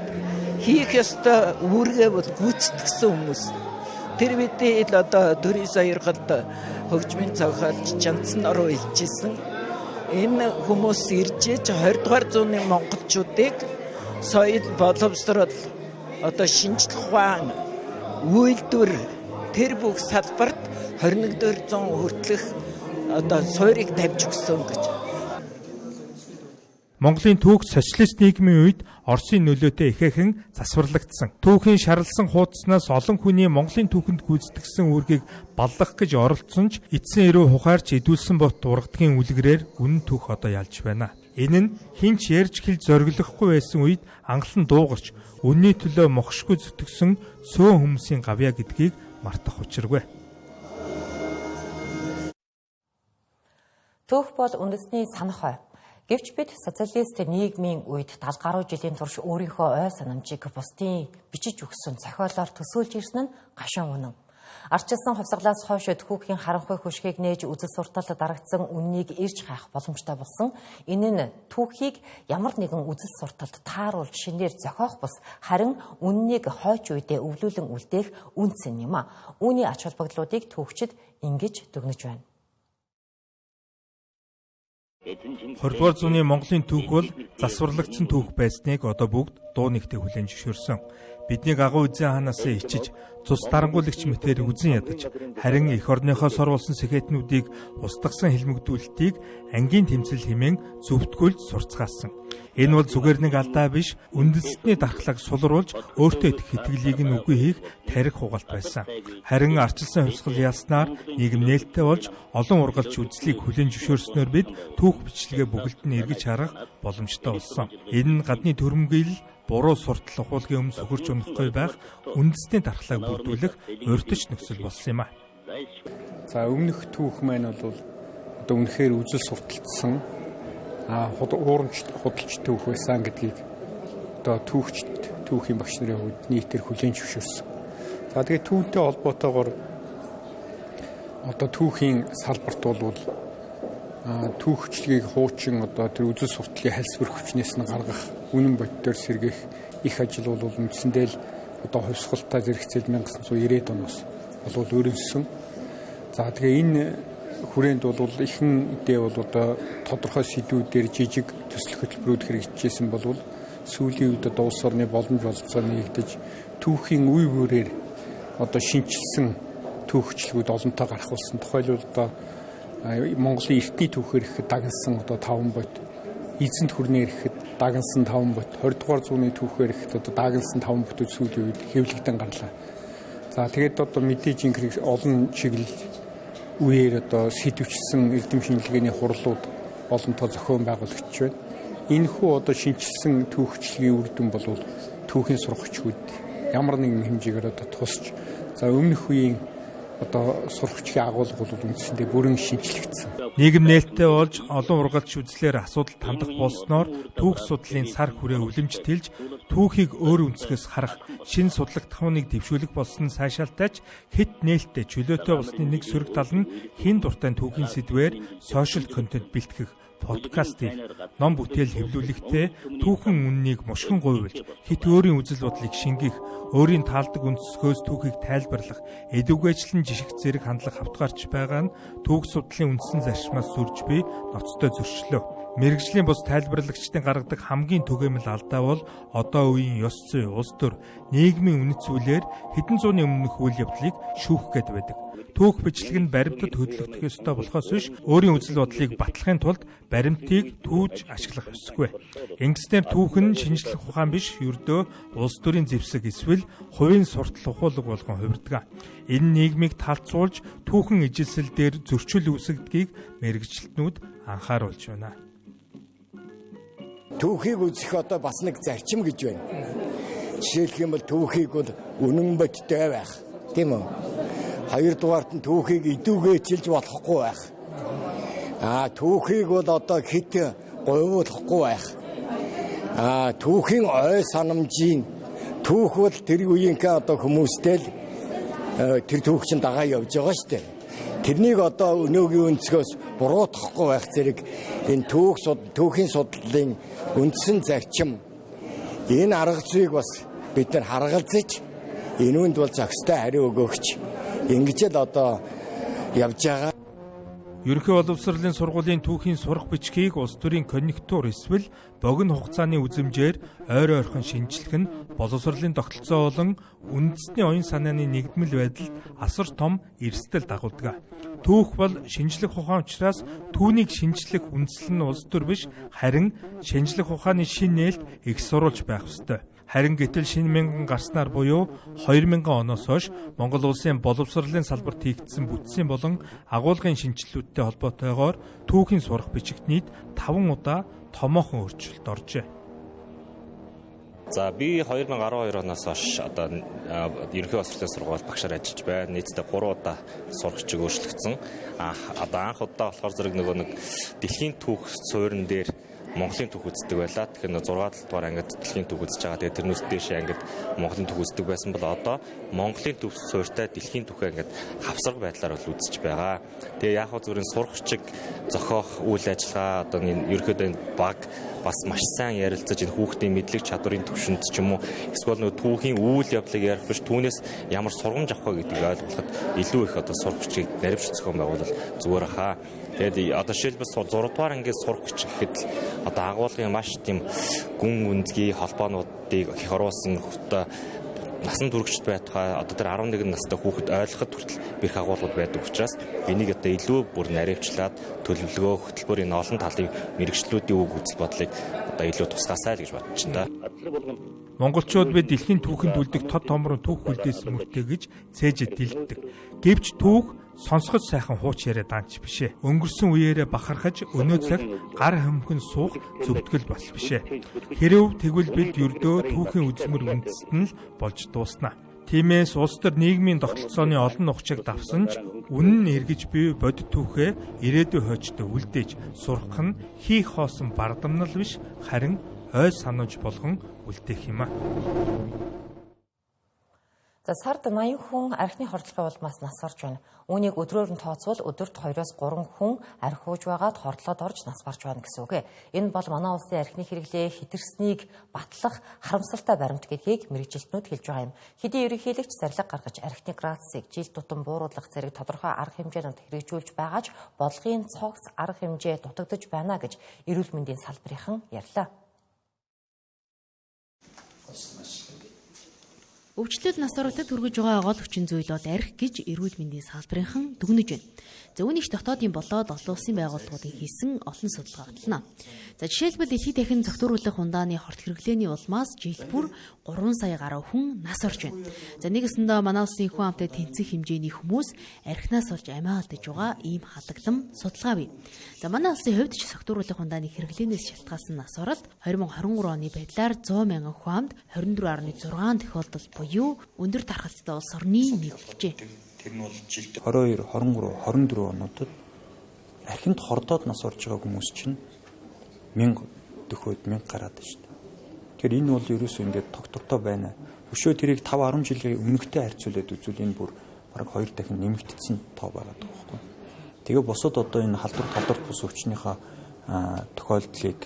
хийх ёстой үүргээ бол гүйцэтгэсэн хүмүүс. Тэр бидний л одоо төрийн сойрголд хөгжмийн цогцолж Жанцсан ороо илжсэн. Энэ хүмүүс иржээж 20 дугаар зууны монголчуудыг соёл боловсрол одоо шинжлэх ухаан үйлдвэр тэр бүх салбарт 21-р зуун хүртэлх одоо суурийг тавьж өгсөн гэж. Монголын түүх социалист нийгмийн үед Оросын нөлөөтэй ихээхэн засварлагдсан. Түүхийн шарлсан хуудаснаас олон хүний Монголын түүхэнд гүйцэтгсэн үүргийг баллах гэж оролцсон ч эцсийн эрүү хухаарч идүүлсэн бот ургадгийн үлгэрээр үнэн түүх одоо ялж байна. Энэ нь хинч ярьж хэл зориглохгүй байсан үед анхлан дуугарч үнний төлөө мохшгүй зүтгэсэн цөөн хүмүүсийн гавья гэдгийг мартах учиргүй. Түүх бол үндэсний санах хой. Гэвч бид социалист нийгмийн үед 70 гаруй жилийн турш өөрийнхөө ой санамжийг бусдын бичиж өгсөн зохиолоор төсөөлж ирсэн нь гашуун үнэн. Арчилсан хувьсгалаас хойш түүхийн харанхуй хөшгийг нээж үзэл сурталд дарагдсан үннийг ирж хайх боломжтой болсон. Энэ нь түүхийг ямар нэгэн үзэл сурталд тааруулж шинээр зохиох бус харин үннийг хойч үедээ өвлүүлэн үлдээх үнцэн юм а. Үүний ач холбогдлуудыг түүхчид ингэж дүгнэж байна. 20-р зууны Монголын түүх бол засварлагдсан түүх байсныг одоо бүгд дуу нэгтээ хүлээн зөвшөөрсөн. Биднийг агуу үзэн хаанаас ичиж, цус дарангуулагч мэтээр үзэн ядаж, харин эх орныхоо сор болсон сэхэтнүүдийг устгасан хэлмэгдүүлэлтийг ангийн тэмцэл хэмээн зөвтгүүлж сурцгаасан. Энэ бол зүгээр нэг алдаа биш, үндэстний дархлааг сулруулж өөртөө идэх итгэлийг нь үгүй хийх тарих хугалт байсан. Харин арчилсан хувьсгал яснаар нийгэм нээлттэй болж олон ургалч үзлийг хүлээн зөвшөөрснөөр бид түүх бичлэгээ бүгд нь эргэж харах боломжтой болсон. Энэ нь гадны төрөмгийл буруу суртал ухуулгын өмнө сөхөрч унахгүй байх үндэсний дархлааг бүрдүүлэх урьдчилан нөхцөл болсон юм а. За өмнөх түүх маань бол одоо үнэхээр үзэл сурталчсан худалч түүх байсан гэдгийг одоо түүхийн багш нарын хувьд нийтээр хүлээн зөвшөөрсөн. За тэгээд түүнтэй холбоотойгоор одоо түүхийн салбарт бол түүхчлэгийг хуучин одоо тэр үзэл сурталын хальсвэр хүчнээс нь гаргах үнэн боддоор сэргээх их ажил бол үндсэндээ л одоо хувьсгалтай зэрэгцээл 1990-ад оноос бол өрнөсөн. За тэгээ энэ хүрээнд бол ихэнхдээ бол одоо тодорхой сэдвүүдээр жижиг төсөл хөтөлбөрүүд хэрэгжижсэн бол сүүлийн үед одоо улс орны боломж болцоо нэгдэж түүхийн үе бүрээр одоо шинжилсэн түүхчлэгүүд олонтоо гарах болсон. Тухайлбал одоо Монголын эртний түүхээр ихэд дагнсан одоо 5 бот, эзэнт хүрнээр ихэд дагнсан 5 бот, 20 дугаар зууны түүхээр ихэд одоо дагнсан 5 ботууд сүүлийн үед хэвлэгдэн гарлаа. За тэгээд одоо мэдээж инх олон чиглэл үеэр одоо сэтвчсэн эрдэм шинжилгээний хурлууд олонтоо зохион байгуулагч байна. Энэхүү одоо шинжилсэн түүхчлэгийн үр дүн бол түүхийн сургагчид ямар нэгэн хэмжээгээр одоо тусч за өмнөх үеийн одоо сургагчийн агуулга бол үндсэндээ бүрэн шинжлэгдсэн. Нийгэм нээлттэй болж олон ургалч үзлээр асуудал тандах болсноор түүх судлалын сар хүрээ үлэмжтэлж түүхийг өөр өнцгөөс харах шин судлагдахууныг дэвшүүлэх болсон сайшаалтайч хэд нээлттэй чөлөөтэй болсны нэг сөрөг тал нь хин дуртай түүхийн сэдвээр сошиал контент бэлтгэх подкастыг ном бүтээл хэвлүүлэхдээ түүхэн үннийг мушгин гуйвалж хит өөрийн үзэл бодлыг шингэх, өөрийн таалдаг өнцгөөс түүхийг тайлбарлах, эдүгээчлэн жишг зэрэг хандлах хавтгаарч байгаа нь түүх судлалын үндсэн зарчмаас сүрж буй ноцтой зөрчлөө. Мэргэжлийн бус тайлбарлагчдын гаргадаг хамгийн түгээмэл алдаа бол одоо үеийн ёс зүй, улс төр, нийгмийн үнэт зүйлээр хэдэн зууны өмнөх үйл явдлыг шүүх гээд байдаг. Түүх бичлэг нь баримтад хөдлөгдөх ёстой болохоос биш өөрийн үзэл бодлыг батлахын тулд баримтыг түүж ашиглах ёсгүй. Ингэснээр түүх нь шинжлэх ухаан биш ердөө улс төрийн зэвсэг эсвэл хувийн суртал ухуулга болгон хувирдаг. Энэ нийгмийг талцуулж түүхэн ижилсэл дээр зөрчил үүсгдгийг мэргэжилтнүүд анхааруулж байна. Түүхийг үзэх одоо бас нэг зарчим гэж байна. Жишээлх юм бол түүхийг бол үнэн бодтой байх, тийм үү? Хоёрдугаарт нь түүхийг идүүгээчилж болохгүй байх. Түүхийг бол одоо хит гойвуулахгүй байх. Түүхийн ой санамжийн түүх бол тэр үеийнхээ одоо хүмүүстэй л тэр түүх чинь дагаа явж байгаа шүү дээ. Тэрнийг одоо өнөөгийн өнцгөөс буруутгахгүй байх зэрэг энэ түүхийн судлалын үндсэн зарчим энэ арга зүйг бас бид нар харгалзаж энүүнд бол зохистой хариу өгөөч. Ингэж л одоо явж байгаа. Ерөнхий боловсролын сургуулийн түүхийн сурах бичгийг улс төрийн конъюнктур эсвэл богино хугацааны үзэмжээр ойр ойрхон шинжлэх нь боловсролын тогтолцоо болон үндэсний оюун санааны нэгдмэл байдалд асар том эрсдэл дагуулдаг. Түүх бол шинжлэх ухаан учраас түүнийг шинжлэх үндэслэл нь улс төр биш харин шинжлэх ухааны шин нээлт их сурвалж байх ёстой. Харин гэтэл шинэ мянган гарснаар буюу 2000 оноос хойш Монгол улсын боловсролын салбарт хийгдсэн бүтцийн болон агуулгын шинжилгүүдтэй холбоотойгоор түүхийн сурах бичигтнийд 5 удаа томоохон өөрчлөлт оржээ. За би 2012 оноос хойш одоо ерөнхий боловсролын сургууль багшаар ажиллаж байна. Нийтдээ 3 удаа сурах чиг өөрчлөгдсөн. Одоо анх удаа болохоор зэрэг нэг дэлхийн түүх суурин дээр Монголын түүх үздэг байлаа. Тэгэхээр 6 дугаар ангид дэлхийн түүх үзэж байгаа. Тэгээд тэрнээс дээш ангид Монголын түүх үздэг байсан бол одоо Монголын түүх суурьтай дэлхийн түүхээ ангид хавсарга байдлаар бол үзэж байгаа. Тэгээ яг хөө зүрийн сурах чиг зохиох үйл ажиллагаа одоо ерөөхдөө баг бас маш сайн ярилцаж энэ хүүхдийн мэдлэг чадварын түвшинд ч юм уу эсвэл түүхийн үйл явдлыг ярих биш түүнээс ямар сургамж авах вэ гэдгийг ойлгоход илүү их одоо сурах чиг наривч зохион байгуулалт зүгээр хаа. Тэгээд одоо жишээлбэл 6 дугаар ангид сурах гэж гэхэд одоо агуулгын маш тийм гүн үндэгийн холбоонуудыг их оруулсан одоо насан туршид байтугай одоо тэр 11 настай хүүхэд ойлгоход хүртэл бэрх агуулгууд байдаг учраас энийг одоо илүү бүр наривчлаад төлөвлөгөө хөтөлбөрийн олон талын мэрэгчлүүдийн үг үзэл бодлыг одоо илүү тусгаасай л гэж бодож байна. Монголчууд бид дэлхийн түүхэнд үлдэх тод томрон түүх үлдээсэн мөртэй гэж цээжэд дэлддэг. Гэвч түүх сонсоход сайхан хууч яриа даанч бишээ. Өнгөрсөн үеэрээ бахархаж өнөө цагт гар хөмхөн суух зөвтгөл бас бишээ. Хэрв тэгвэл бид ердөө түүхийн үзмэр үндэст нь л болж дууснаа. Тиймээс улс төр нийгмийн тогтолцооны олон нухчийг давсан ч үнэн нь эргэж буй бодит түүхээ ирээдүйн хойчтой үлдээж сурах нь хийх хоосон бардамнал биш харин ой санаж болгон үлдээх юм а. За сард 80 хүн архины хордлогын улмаас нас орж байна. Үүнийг өдрөөр нь тооцвол өдөрт 2-3 хүн архи хууж байгаад хордлогод орж нас барж байна гэсэн үг. Энэ бол манай улсын архины хэрэглээ хэтэрснийг батлах харамсалтай баримт гэдгийг мэргэжилтнүүд хэлж байгаа юм. Хэдийн ерөнхийлөгч зарлиг гаргаж архины градусыг жил тутам бууруулах зэрэг тодорхой арга хэмжээнд хэрэгжүүлж байгаа ч бодлогын цогц арга хэмжээ дутагдж байна гэж эрүүл мэндийн салбарынхан ярьлаа. Өвчлөл нас оролтод хүргэж байгаа гол хүчин зүйл бол архи гэж эрүүл мэндийн салбарынхан дүгнэж байна. За үүнийг дотоодын болоод олон улсын байгууллагуудын хийсэн олон судалгаа батална. За жишээлбэл дэлхийд дахин зөвтгөрүүлэх ундааны хорт хэрэглээний улмаас жил бүр 3 сая гаруй хүн нас орж байна. За нэгэсэндээ манай улсын хүн амтай тэнцэх хэмжээний хүмүүс архинаас олж амиа алдаж байгаа ийм халаглам судалгаа бий. За манай улсын хувьд ч зөвтгөрүүлэх ундааны хэрэглээнээс шалтгаалсан нас оролт 2023 оны байдлаар 100 мянган хүн амд 24.6 тохиолдол буюу өндөр тархалттай улс орны нэг болжээ. Тэр нь бол жилд 22, 23, 24 онуудад архинд хордоод нас орж байгаа хүмүүс чинь 1000 төхөөд 1000 гараад байна шүү дээ. Тэгэхээр энэ бол ерөөсөө ингээд тогтвортой байна. Өшөө тэрийг 5-10 жилийн өмнөхтэй харьцуулаад үзвэл энэ бүр бараг 2 дахин нэмэгдсэн тоо байгаа байхгүй. Тэгээ босод одоо энэ халдвар бус өвчнийхээ тохиолдлыг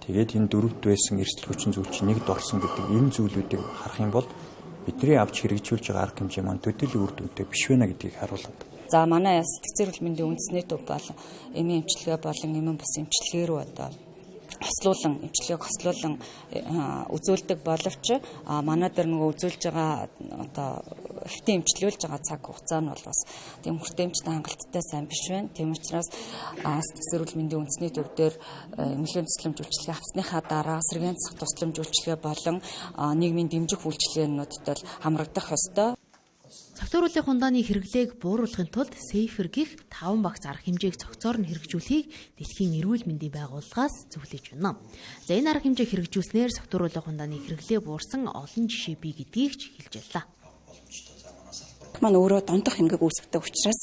тэгээд энэ дөрөвд байсан эрсдэл хүчин зүйл чинь нэгд орсон гэдэг энэ зүйлүүдийг харах юм бол бидний авч хэрэгжүүлж байгаа арга хэмжээ маань төдийлөн үр дүнтэй биш байна гэдгийг харуулдаг. За манай сэтгцэр эрүүл мэндийн үндэсний төв бол эмийн эмчилгээ болон эмийн бус эмчилгээ рүү одоо эмчилгээг хослуулан үзүүлдэг боловч манай дээр нөгөө үзүүлж байгаа одоо хэвтийн эмчилүүлж байгаа цаг хугацаа нь бол бас тийм хүртээмжтэй хангалттай сайн биш байна. Тийм учраас сэтгцэр эрүүл мэндийн үндэсний төв дээр эмнэлгийн тусламж үйлчилгээ авсныхаа дараа сэргээн засах тусламж үйлчилгээ болон нийгмийн дэмжих үйлчилгээнүүдэд л хамрагдах ёстой. Зөвтгөрүүлэх ундааны хэрэглээг бууруулахын тулд Safer гэх 5 багц арга хэмжээг цогцоор нь хэрэгжүүлэхийг Дэлхийн эрүүл мэндийн байгууллагаас зөвлөж байна. За энэ арга хэмжээг хэрэгжүүлснээр зөвтгөрүүлэх ундааны хэрэглээ буурсан олон жишээ бий гэдгийг ч хэлж байлаа. Манай өөрөө донтох эмгэг үүсгдэг учраас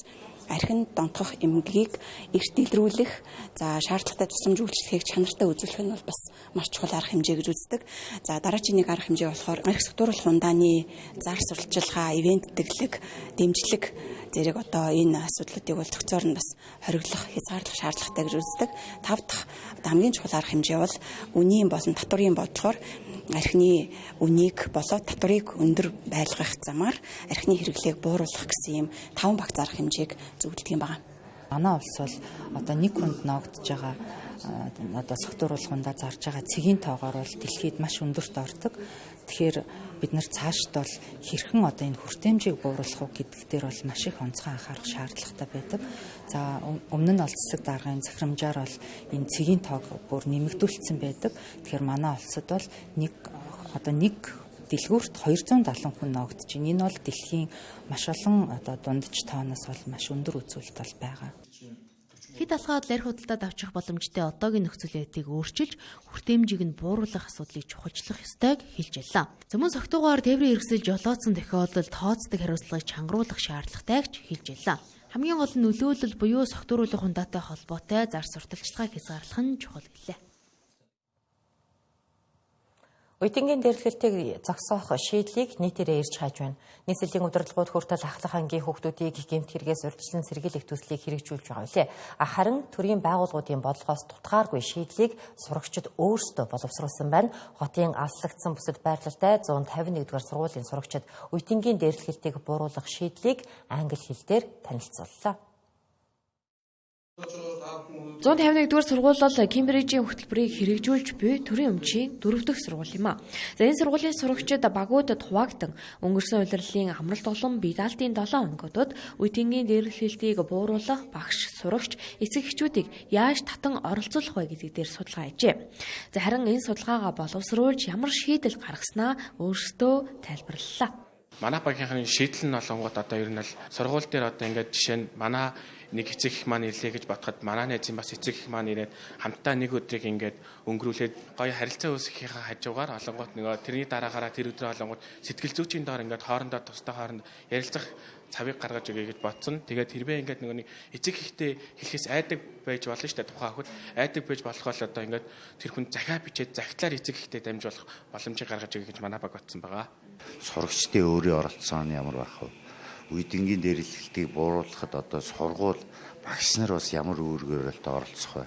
архин донтох эмгэгийг эрт илрүүлэх, за шаардлагатай тусламж үйлчлэгийг чанартай үзүүлэх нь бол бас маш чухал арга хэмжээ гэж үздэг. За дараагийн нэг арга хэмжээ болохоор архи зөвтгөрүүлэх ундааны зар сурталчилгаа, ивент дэглэг, дэмжлэг зэрэг одоо энэ асуудлуудыг бол цогцоор нь бас хориглох, хязгаарлах шаардлагатай гэж үздэг. 5 дахь хамгийн чухал арга хэмжээ бол үнийн болон татврын бодлогоор архины үнийг болоод татврыг өндөр байлгах замаар архины хэрэглээг бууруулах гэсэн юм 5 багц арга хэмжээг зөвлөдөг юм байна. Манай улс бол одоо нэг хүнд ногдож байгаа одоо зөвтгөрүүлэх ундаа зарж байгаа цэгийн тоогоор бол дэлхийд маш өндөрт ордог. Тэгэхээр бид нар цаашд бол хэрхэн одоо энэ хүртээмжийг бууруулах уу гэдэг дээр бол маш их онцгой анхаарах шаардлагатай байдаг. За өмнө нь олцсог даргын захирамжаар бол энэ цэгийн тоог бүр нэмэгдүүлсэн байдаг. Тэгэхээр манай улсад бол нэг дэлгүүрт 270 хүн ногдож байна. Энэ бол дэлхийн маш олон одоо дундаж тооноос бол маш өндөр үзүүлэлт бол байгаа. Хэд алхаад архи худалдаад авчих боломжтой одоогийн нөхцөл байдлыг өөрчилж хүртээмжийг нь бууруулах асуудлыг чухалчлах ёстойг хэлж байлаа. Зөвхөн согтуугаар тээврийн хэрэгсэл жолоодсон тохиолдолд тооцдог хариуцлагыг чангруулах шаардлагатайг ч хэлж байлаа. Хамгийн гол нь нөлөөлөл буюу согтууруулах ундаатай холбоотой зар сурталчилгааг хязгаарлах нь чухал гэлээ. Үеийнгийн дээрлэлтийг зогсоох шийдлийг нийтээрээ ирж хааж байна. Нийслэлийн удирдлагууд хүртэл ахлах ангийн хүүхдүүдийг гэмт хэрэгээс урьдчилан сэргийлэх төслийг хэрэгжүүлж байгаа билээ. Харин төрийн байгууллагуудын бодлогоос тутгааргүй шийдлийг сурагчид өөрсдөө боловсруулсан байна. Хотын алслагдсан бүсэд байрлалтай 151-р сургуулийн сурагчид үеийнгийн дээрлэлтийг бууруулах шийдлийг англи хэлээр танилцууллаа. 151-р сургууль бол Кембрижийн хөтөлбөрийг хэрэгжүүлж буй төрийн өмчийн 4 дахь сургууль юм а. За энэ сургуулийн сурагчид багуудад хуваагдсан өнгөрсөн улирлын амралт олон бие даалтын 7 өнгөтөд үеийнгийн дээрлэлтийг бууруулах багш, сурагч, эцэг эхчүүдийг яаж татан оролцуулах вэ гэдэг дээр судалгаа хийжээ. За харин энэ судалгаагаа боловсруулж ямар шийдэл гаргаснаа өөрсдөө тайлбарлалаа. Манай багийнхны шийдэл нь олонгот одоо ер нь л сургууль дээр одоо ингээд жишээ нь манай нэг эцэг их маань ирлээ гэж бодоход манай найзын бас эцэг их маань ирээд хамтдаа нэг өдрийг ингээд өнгөрүүлээд гоё харилцаа үүсгэхийнхаа хажуугаар олонгот нөгөө тэрний дараагаараа тэр өдрөө олонгот сэтгэл зүйчийн доор ингээд хоорондоо тустай хооронд ярилцах цавыг гаргаж өгье гэж бодсон. Тэгээд тэрбээ ингээд нөгөө нэг эцэг ихтэй хэлэхээс айдаг байж болно шүү дээ. Тухайн хөхд айдаг байж болох бол одоо ингээд тэр хүн захиа бичээд захидлаар эцэг ихтэй дамжуулах боломжийг гаргаж өгье гэж манай баг бодсон байгаа. Сурагчдын өөрийн оролцоо нь ямар байх вэ? Үеийнгийн дээрлэлтийг бууруулахад одоо сургууль багш нар бас ямар үүргээр оролцох вэ?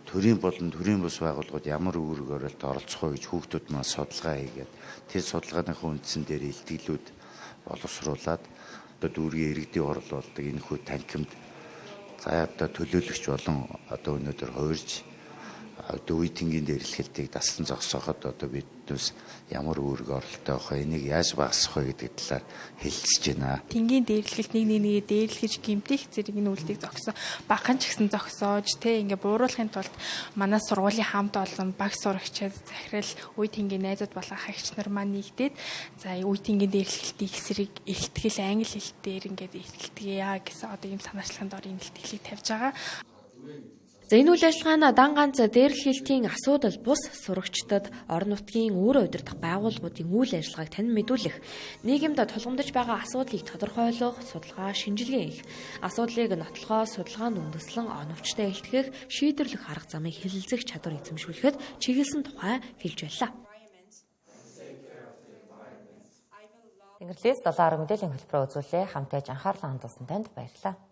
Төрийн болон төрийн бус байгууллагууд ямар үүргээр оролцох вэ гэж хүүхдүүд маань судалгаа хийгээд тэр судалгааныхаа үндсэн дээр илтгэлүүд боловсруулад одоо дүүргийн иргэдийн орол болдог энэ хүү танхимд за одоо төлөөлөгч болон одоо өнөөдөр хуурж одоо үе тэнгийн дээрлэхэлтийг дасан зогсооход одоо биднээс ямар үүрэг оролтой байх вэ? Энийг яаж багасгах вэ гэдэг талаар хэлэлцэж байна. Тэнгийн дээрлэхэлт нэг дээрлэхэж гэмтэх зэрэг энэ үйлдэлийг зогсон. Багхан ч гэсэн зогсоож ингээ бууруулахын тулд манай сургуулийн хамт олон баг сурагчид захирал үе тэнгийн найзууд болон хагч нар маань нэгдээд за үе тэнгийн дээрлэхэлтийн эсрэг эрэлтгэл англи хэл дээр ингээд эрэлтгэе гэсэн одоо ийм санаачлагын дор энэ илтгэлийг тавьж байгаа. За энэ үйл ажиллагааны дан ганц дээрлэхэлтийн асуудал бус сурагчдад орон нутгийн өөрөө удирдах байгууллагуудын үйл ажиллагааг тань мэдүүлэх, нийгэмд тулгамдж байгаа асуудлыг тодорхойлох, судалгаа, шинжилгээ хийх, асуудлыг нотлохоо судалгаанд үндэслэн оновчтой илтгэх, шийдвэрлэх арга замыг хэлэлцэх чадвар эзэмшүүлэхэд чиглэсэн тухай хэлж байлаа. Тэнгэрлээс 7 мэдээллийн хөтөлбөрөөр үзүүлээ. Хамтдаж анхаарлаа хандуулсан танд баярлалаа.